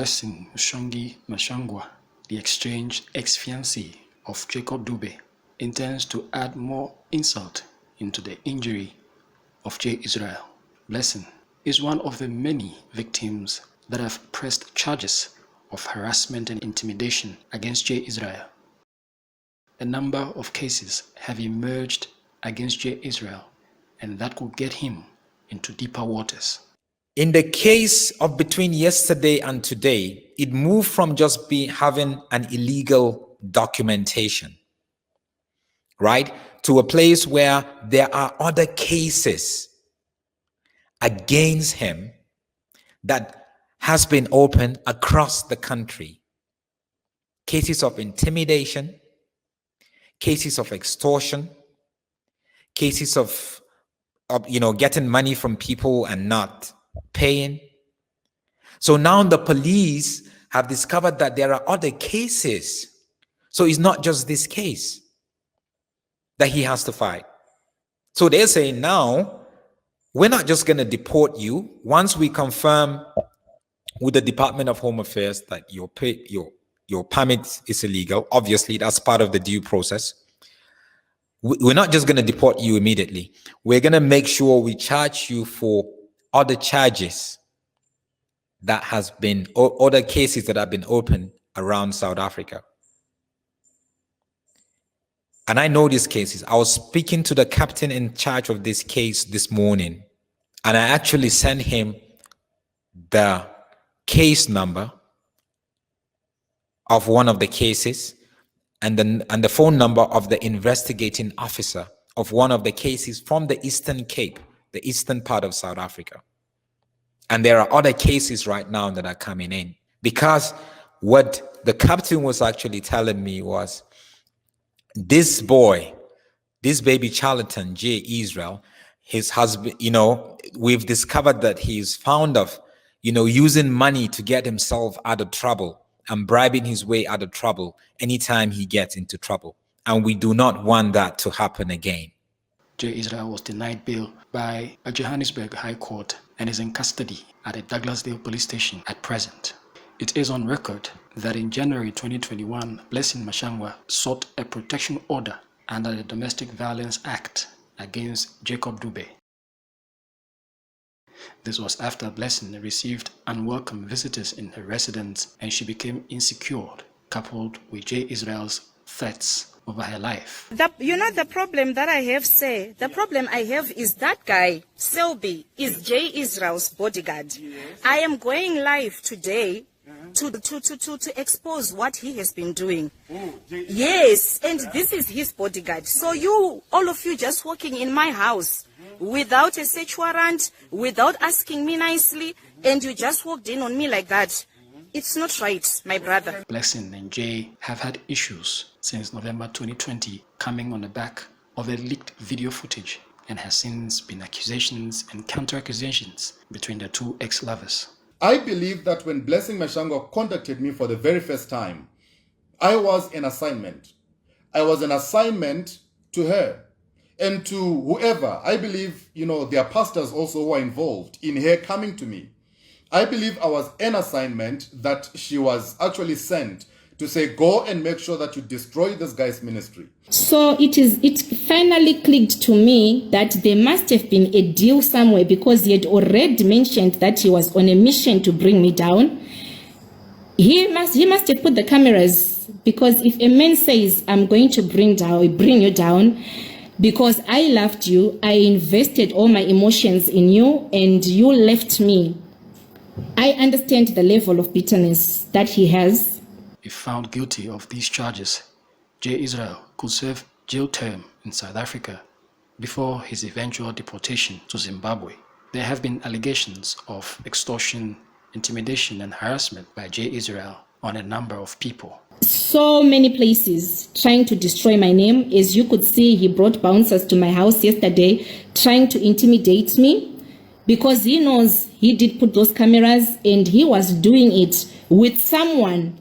Blessing Mashangwa, the estranged ex-fiancée of Jacob Dube, intends to add more insult into the injury of J. Israel. Blessing is one of the many victims that have pressed charges of harassment and intimidation against J. Israel. A number of cases have emerged against J. Israel, and that could get him into deeper waters. In the case of between yesterday and today, it moved from just having an illegal documentation, right, to a place where there are other cases against him that has been opened across the country. Cases of intimidation, cases of extortion, cases of getting money from people and not paying. So now the police have discovered that there are other cases. So it's not just this case that he has to fight. So they're saying now, we're not just going to deport you. Once we confirm with the Department of Home Affairs that your permit is illegal, obviously that's part of the due process. We're not just going to deport you immediately. We're going to make sure we charge you for other charges that has been, or other cases that have been opened around South Africa. And I know these cases. I was speaking to the captain in charge of this case this morning, and I actually sent him the case number of one of the cases and the phone number of the investigating officer of one of the cases from the Eastern Cape, the eastern part of South Africa. And there are other cases right now that are coming in, because what the captain was actually telling me was this boy, this baby charlatan, J. Israel, his husband, we've discovered that he's fond of, using money to get himself out of trouble and bribing his way out of trouble anytime he gets into trouble. And we do not want that to happen again. J. Israel was denied bail by a Johannesburg High Court and is in custody at a Douglasdale police station at present. It is on record that in January 2021, Blessing Mashangwa sought a protection order under the Domestic Violence Act against Jacob Dube. This was after Blessing received unwelcome visitors in her residence and she became insecure, coupled with J. Israel's threats over her life. The problem that I have, the problem I have is that guy, Selby, is J. Israel's bodyguard. I am going live today to expose what he has been doing. Yes, and this is his bodyguard. So all of you just walking in my house without a search warrant, without asking me nicely, and you just walked in on me like that. It's not right, my brother. Blessing and Jay have had issues since November 2020, coming on the back of the leaked video footage, and has since been accusations and counter-accusations between the two ex-lovers. I believe that when Blessing Mashangwa contacted me for the very first time, I was an assignment. I was an assignment to her and to whoever. I believe, there are pastors also who are involved in her coming to me. I believe I was an assignment that she was actually sent to say, go and make sure that you destroy this guy's ministry. So it finally clicked to me that there must have been a deal somewhere, because he had already mentioned that he was on a mission to bring me down. He must have put the cameras, because if a man says, I'm going to bring you down, because I loved you, I invested all my emotions in you, and you left me. I understand the level of bitterness that he has. If found guilty of these charges, J. Israel could serve jail term in South Africa before his eventual deportation to Zimbabwe. There have been allegations of extortion, intimidation, and harassment by J. Israel on a number of people. So many places trying to destroy my name. As you could see, he brought bouncers to my house yesterday trying to intimidate me, because he knows he did put those cameras and he was doing it with someone